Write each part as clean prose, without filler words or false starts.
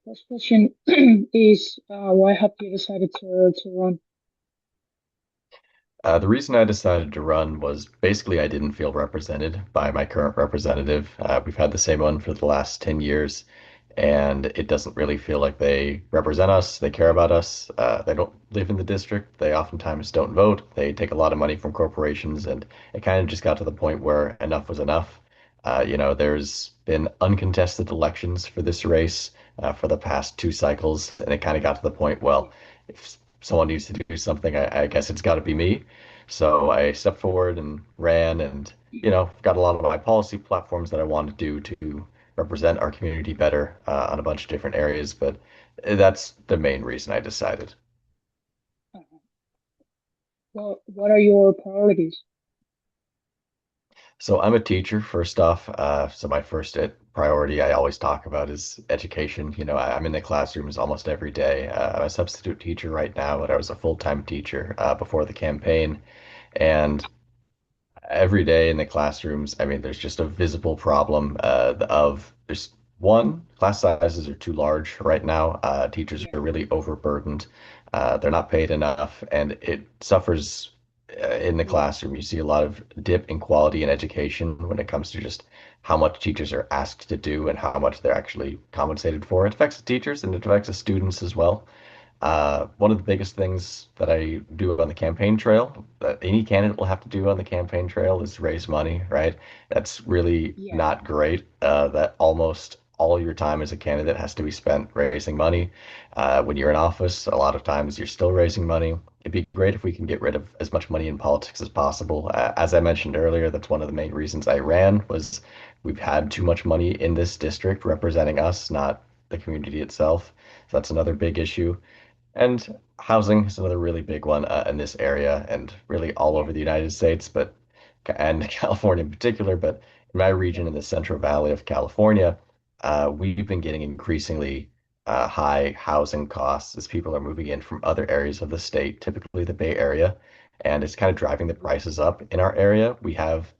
First question is why have you decided to run? The reason I decided to run was basically I didn't feel represented by my current representative. We've had the same one for the last 10 years, and it doesn't really feel like they represent us. They care about us. They don't live in the district. They oftentimes don't vote. They take a lot of money from corporations, and it kind of just got to the point where enough was enough. There's been uncontested elections for this race for the past two cycles, and it kind of got to the point, well, if someone needs to do something, I guess it's got to be me. So I stepped forward and ran and, got a lot of my policy platforms that I wanted to do to represent our community better on a bunch of different areas. But that's the main reason I decided. Uh, what are your priorities? So I'm a teacher, first off. So my first priority I always talk about is education. I'm in the classrooms almost every day. I'm a substitute teacher right now, but I was a full-time teacher before the campaign. And every day in the classrooms, I mean, there's just a visible problem of there's one, class sizes are too large right now. Teachers Yeah, are really overburdened. They're not paid enough, and it suffers in the yeah, classroom. You see a lot of dip in quality in education when it comes to just how much teachers are asked to do and how much they're actually compensated for. It affects the teachers and it affects the students as well. One of the biggest things that I do on the campaign trail, that any candidate will have to do on the campaign trail, is raise money, right? That's really yeah, not great. That almost all your time as a candidate has to be spent raising money. When you're in office, a lot of times you're still raising money. It'd be great if we can get rid of as much money in politics as possible. As I mentioned earlier, that's one of the main reasons I ran was we've had too much money in this district representing us, not the community itself. So that's another big issue. And housing is another really big one in this area and really all yeah, over the United States, but and California in particular. But in my yeah, region in the Central Valley of California, we've been getting increasingly high housing costs as people are moving in from other areas of the state, typically the Bay Area, and it's kind of driving the yeah, prices up in our area. We have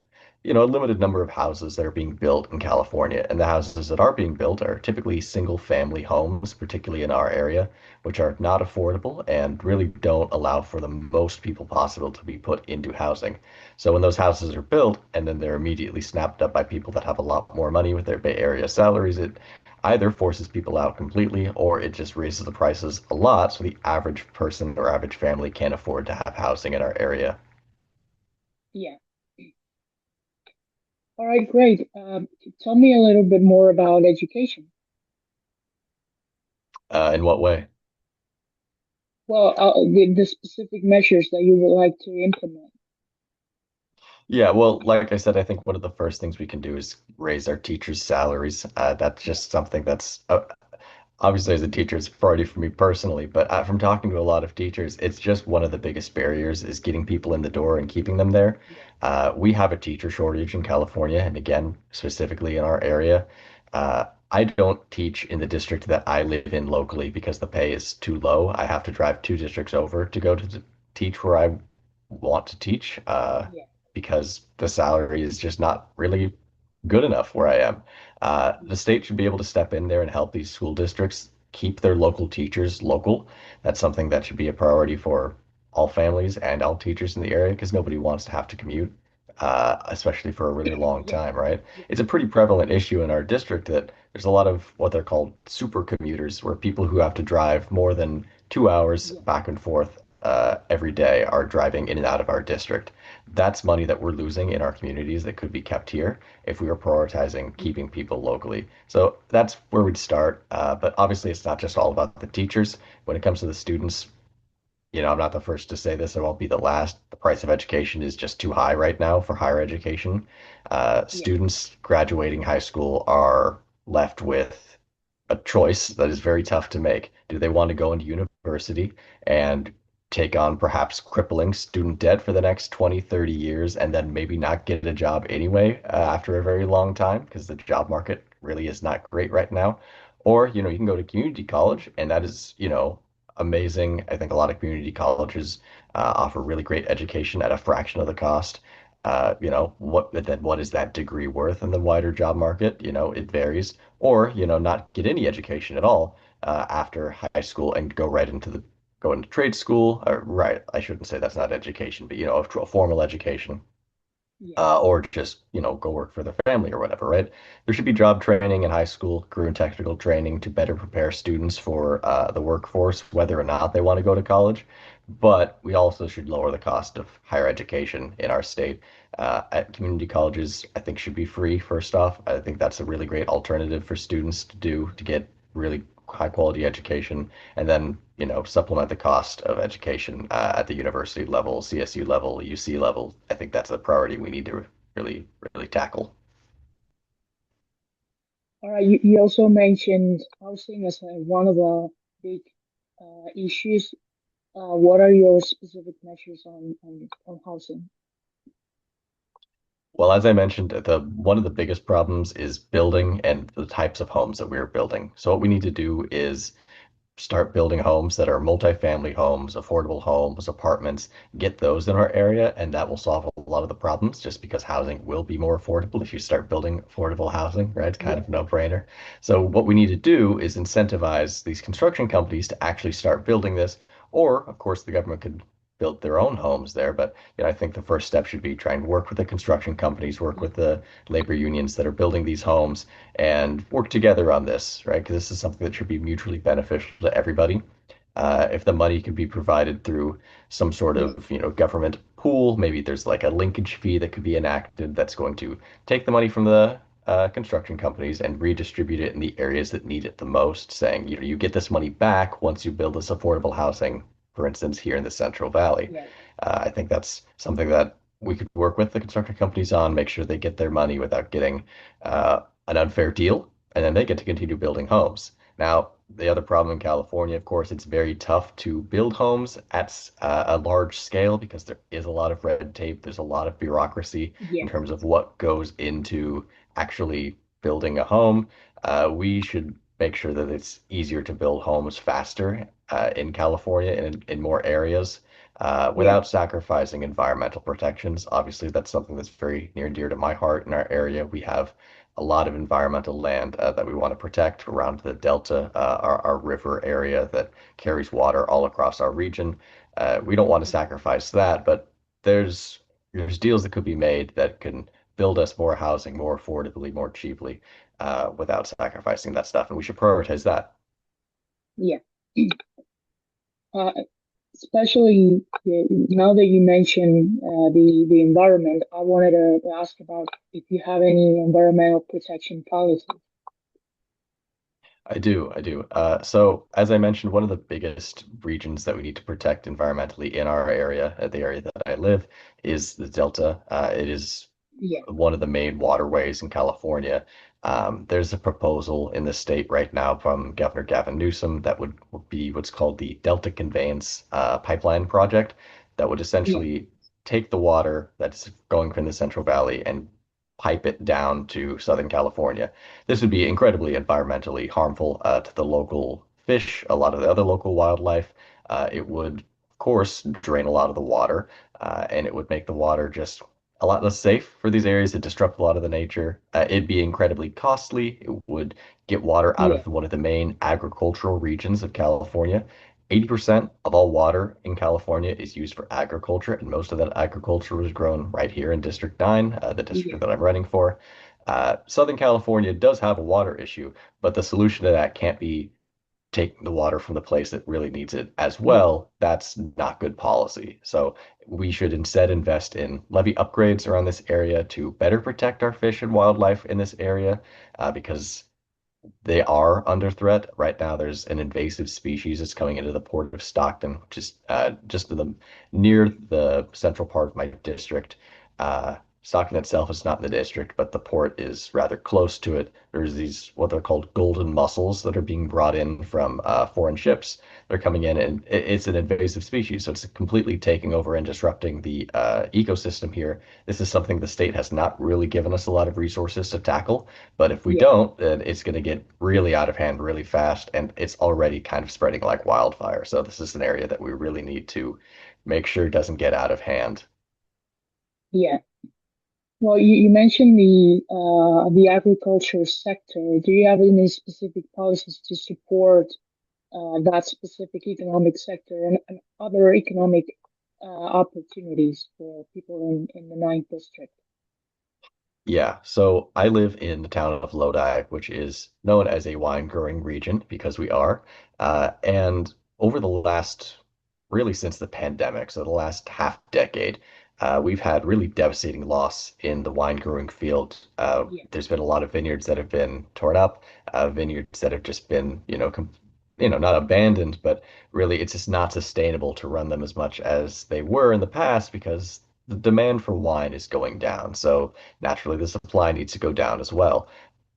a limited number of houses that are being built in California, and the houses that are being built are typically single family homes, particularly in our area, which are not affordable and really don't allow for the most people possible to be put into housing. So when those houses are built and then they're immediately snapped up by people that have a lot more money with their Bay Area salaries, it either forces people out completely or it just raises the prices a lot so the average person or average family can't afford to have housing in our area. yeah. All right, great. Tell me a little bit more about education. In what way? The specific measures that you would like to implement. Yeah, well, like I said, I think one of the first things we can do is raise our teachers' salaries. That's Yeah, just something that's obviously as a teacher, it's a priority for me personally, but from talking to a lot of teachers, it's just one of the biggest barriers is getting people in the door and keeping them there. yeah, We have a teacher shortage in California, and again, specifically in our area. I don't teach in the district that I live in locally because the pay is too low. I have to drive two districts over to go to teach where I want to teach, yeah, because the salary is just not really good enough where I am. The yeah, state should be able to step in there and help these school districts keep their local teachers local. That's something that should be a priority for all families and all teachers in the area because nobody wants to have to commute, especially for a really long yeah, time, right? yeah, It's a pretty prevalent issue in our district that there's a lot of what they're called super commuters, where people who have to drive more than 2 hours yeah, back and forth every day are driving in and out of our district. That's money that we're losing in our communities that could be kept here if we were prioritizing yeah, keeping people locally. So that's where we'd start. But obviously, it's not just all about the teachers. When it comes to the students, I'm not the first to say this, I won't be the last. The price of education is just too high right now for higher education. yeah, Students graduating high school are left with a choice that is very tough to make. Do they want to go into university and take on perhaps crippling student debt for the next 20, 30 years and then maybe not get a job anyway after a very long time because the job market really is not great right now? Or, you can go to community college and that is, amazing. I think a lot of community colleges offer really great education at a fraction of the cost. what is that degree worth in the wider job market? It varies. Or, not get any education at all after high school and go into trade school. Or, right, I shouldn't say that's not education, but a formal education Yeah. or just, go work for the family or whatever, right? There should be job training in high school, career and technical training to better prepare students for the workforce, whether or not they want to go to college. But we also should lower the cost of higher education in our state. At community colleges, I think should be free, first off. I think that's a really great alternative for students to do to get really high quality education and then supplement the cost of education at the university level, CSU level, UC level. I think that's a priority we need to really tackle. All right. You also mentioned housing as one of the big issues. What are your specific measures on housing? Well, as I mentioned, the one of the biggest problems is building and the types of homes that we're building. So what we need to do is start building homes that are multifamily homes, affordable homes, apartments, get those in our area, and that will solve a lot of the problems just because housing will be more affordable if you start building affordable housing, right? It's kind Yeah. of a no-brainer. So what we need to do is incentivize these construction companies to actually start building this, or of course the government could build their own homes there, but I think the first step should be trying to work with the construction companies, work with the labor unions that are building these homes and work together on this, right? Because this is something that should be mutually beneficial to everybody. If the money can be provided through some sort Yeah. of, government pool, maybe there's like a linkage fee that could be enacted that's going to take the money from the construction companies and redistribute it in the areas that need it the most, saying, you get this money back once you build this affordable housing, for instance, here in the Central Valley. Yeah. I think that's something that we could work with the construction companies on, make sure they get their money without getting an unfair deal, and then they get to continue building homes. Now, the other problem in California, of course, it's very tough to build homes at a large scale because there is a lot of red tape. There's a lot of bureaucracy in Yeah. terms of what goes into actually building a home. We should make sure that it's easier to build homes faster in California and in more areas Yeah. without sacrificing environmental protections. Obviously, that's something that's very near and dear to my heart in our area. We have a lot of environmental land that we want to protect around the Delta, our river area that carries water all across our region. We don't want to sacrifice that, but there's there's deals that could be made that can build us more housing more affordably, more cheaply, without sacrificing that stuff, and we should prioritize that. Yeah. Uh, Especially now that you mentioned the environment, I wanted to ask about if you have any environmental protection policies. I do. So, as I mentioned, one of the biggest regions that we need to protect environmentally in our area, the area that I live, is the Delta. It is Yeah. one of the main waterways in California. There's a proposal in the state right now from Governor Gavin Newsom that would be what's called the Delta Conveyance Pipeline Project that would Yeah. essentially take the water that's going from the Central Valley and pipe it down to Southern California. This would be incredibly environmentally harmful to the local fish, a lot of the other local wildlife. It would, of course, drain a lot of the water, and it would make the water just a lot less safe for these areas. It disrupt a lot of the nature. It'd be incredibly costly. It would get water out Yeah. of one of the main agricultural regions of California. 80% of all water in California is used for agriculture, and most of that agriculture was grown right here in District 9, the Yeah. district that I'm running for. Southern California does have a water issue, but the solution to that can't be taking the water from the place that really needs it as Yeah. well. That's not good policy. So we should instead invest in levee upgrades around this area to better protect our fish and wildlife in this area, because they are under threat. Right now, there's an invasive species that's coming into the port of Stockton, which is just near the central part of my district. Stockton itself is not in the district, but the port is rather close to it. There's these what they're called golden mussels that are being brought in from foreign ships. They're coming in, and it's an invasive species, so it's completely taking over and disrupting the ecosystem here. This is something the state has not really given us a lot of resources to tackle. But if we Yeah. don't, then it's going to get really out of hand really fast, and it's already kind of spreading like wildfire. So this is an area that we really need to make sure doesn't get out of hand. Yeah. Well, you mentioned the agriculture sector. Do you have any specific policies to support that specific economic sector and other economic opportunities for people in the Ninth District? Yeah, so I live in the town of Lodi, which is known as a wine growing region because we are. And over the last, really since the pandemic, so the last half decade, we've had really devastating loss in the wine growing field. Yeah, There's been a lot of vineyards that have been torn up, vineyards that have just been, not abandoned, but really it's just not sustainable to run them as much as they were in the past because the demand for wine is going down. So naturally the supply needs to go down as well.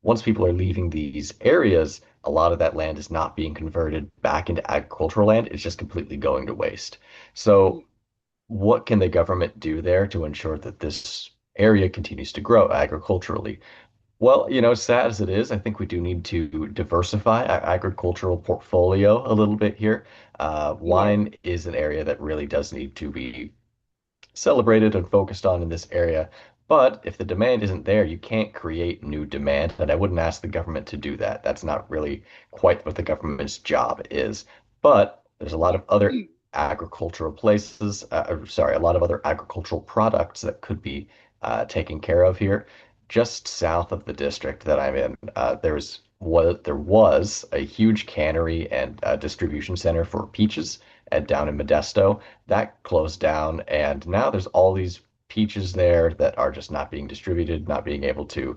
Once people are leaving these areas, a lot of that land is not being converted back into agricultural land. It's just completely going to waste. yeah, So, what can the government do there to ensure that this area continues to grow agriculturally? Well, sad as it is, I think we do need to diversify our agricultural portfolio a little bit here. yeah, Wine is an area that really does need to be celebrated and focused on in this area. But if the demand isn't there, you can't create new demand. And I wouldn't ask the government to do that. That's not really quite what the government's job is. But there's a lot yeah, of other agricultural places, sorry, a lot of other agricultural products that could be taken care of here. Just south of the district that I'm in, there was a huge cannery and distribution center for peaches down in Modesto that closed down, and now there's all these peaches there that are just not being distributed, not being able to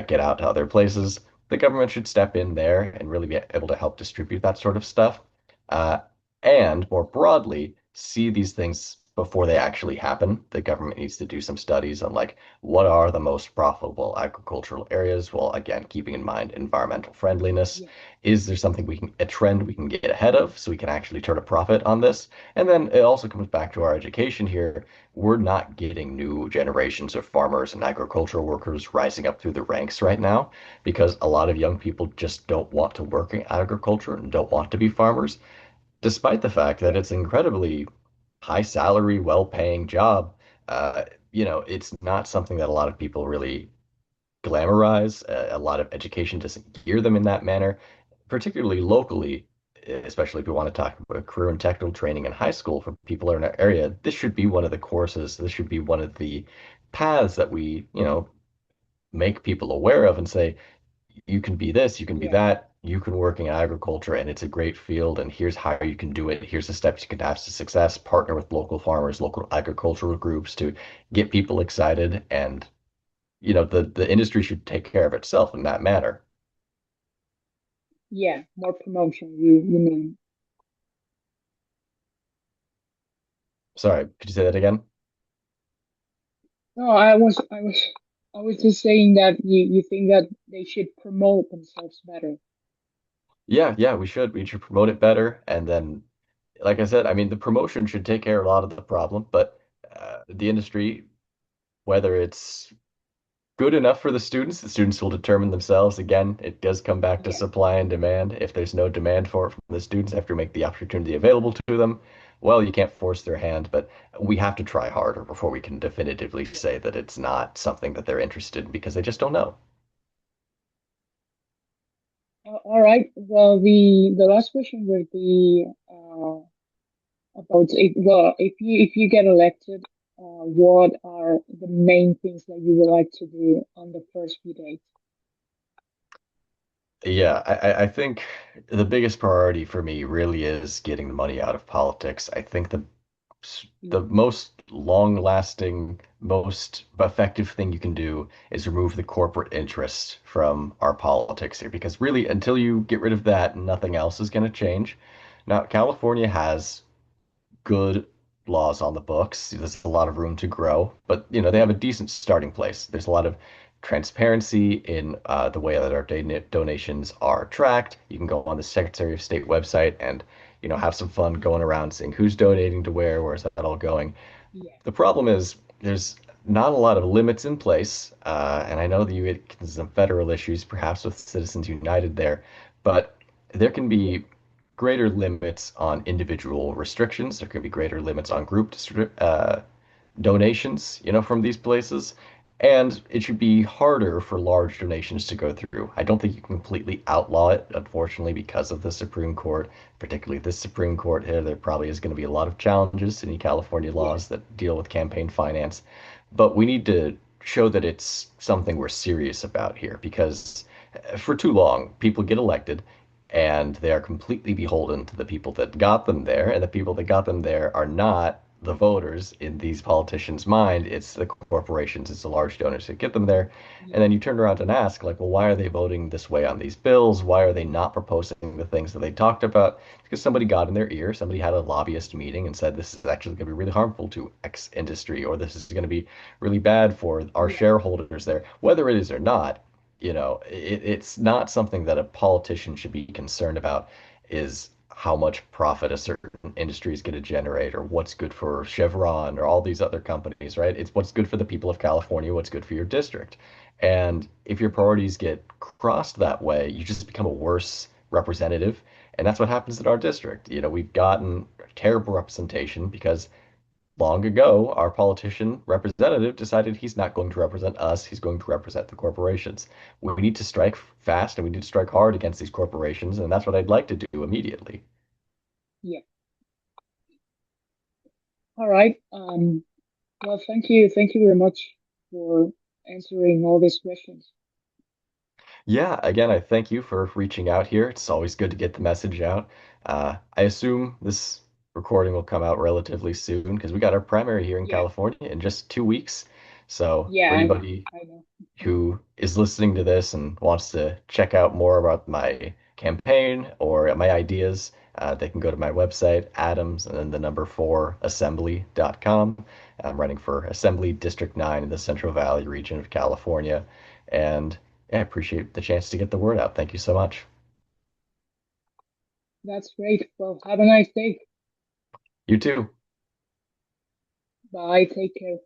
get out to other places. The government should step in there and really be able to help distribute that sort of stuff. Uh, and more broadly, see these things before they actually happen. The government needs to do some studies on like what are the most profitable agricultural areas, while again keeping in mind environmental friendliness. yeah, Is there something a trend we can get ahead of so we can actually turn a profit on this? And then it also comes back to our education here. We're not getting new generations of farmers and agricultural workers rising up through the ranks right now because a lot of young people just don't want to work in agriculture and don't want to be farmers, despite the fact that yeah, it's an incredibly high salary, well-paying job. Uh, it's not something that a lot of people really glamorize. A lot of education doesn't gear them in that manner, particularly locally, especially if we want to talk about career and technical training in high school for people in our area. This should be one of the courses. This should be one of the paths that we, make people aware of and say, you can be this, you can be yeah. that, you can work in agriculture and it's a great field and here's how you can do it. Here's the steps you can have to success. Partner with local farmers, local agricultural groups to get people excited and the industry should take care of itself in that manner. Yeah, more promotion, you mean? Sorry, could you say that again? No, I was just saying that you think that they should promote themselves better. Yeah, yeah, we should promote it better. And then, like I said, I mean, the promotion should take care of a lot of the problem, but the industry, whether it's good enough for the students will determine themselves. Again, it does come back to Yeah, supply and demand. If there's no demand for it from the students after you make the opportunity available to them, well, you can't force their hand, but we have to try harder before we can definitively yeah. say that it's not something that they're interested in because they just don't know. All right. Well, the last question would be about if you get elected, what are the main things that you would like to do on the first few days? Yeah, I think the biggest priority for me really is getting the money out of politics. I think the Yeah, most long-lasting, most effective thing you can do is remove the corporate interest from our politics here, because really, until you get rid of that, nothing else is going to change. Now, California has good laws on the books. There's a lot of room to grow, but they have a yeah, decent starting place. There's a lot of transparency in the way that our donations are tracked. You can go on the Secretary of State website and have some fun going around seeing who's donating to where's that all going. yeah, The problem is there's not a lot of limits in place, and I know that you get some federal issues, perhaps with Citizens United there, but there can yeah, be greater limits on individual restrictions. There can be greater limits on group donations, from these places. And it should be harder for large donations to go through. I don't think you can completely outlaw it, unfortunately, because of the Supreme Court, particularly this Supreme Court here. There probably is going to be a lot of challenges in California Yeah, laws that deal with campaign finance. But we need to show that it's something we're serious about here because for too long, people get elected and they are completely beholden to the people that got them there, and the people that got them there are not the voters in these politicians' mind. It's the corporations, it's the large donors that get them there. And yeah, then you turn around and ask, like, well, why are they voting this way on these bills? Why are they not proposing the things that they talked about? Because somebody got in their ear, somebody had a lobbyist meeting and said, this is actually going to be really harmful to X industry, or this is going to be really bad for our yeah, shareholders there. Whether it is or not, it's not something that a politician should be concerned about is how much profit a certain industry is going to generate or what's good for Chevron or all these other companies, right? It's what's good for the people of California, what's good for your district. And if your priorities get crossed that way, you just become a worse representative. And that's what happens in our district. We've gotten terrible representation because long ago, our politician representative decided he's not going to represent us, he's going to represent the corporations. We need to strike fast and we need to strike hard against these corporations, and that's what I'd like to do immediately. yeah. All right. Well, thank you very much for answering all these questions. Yeah, again, I thank you for reaching out here. It's always good to get the message out. I assume this recording will come out relatively soon because we got our primary here in Yeah, California in just 2 weeks. So yeah, for anybody I know. who is listening to this and wants to check out more about my campaign or my ideas, they can go to my website, Adams, and then the number 4assembly.com. I'm running for Assembly District 9 in the Central Valley region of California. And yeah, I appreciate the chance to get the word out. Thank you so much. That's great. Well, have a nice day. You too. Bye. Take care.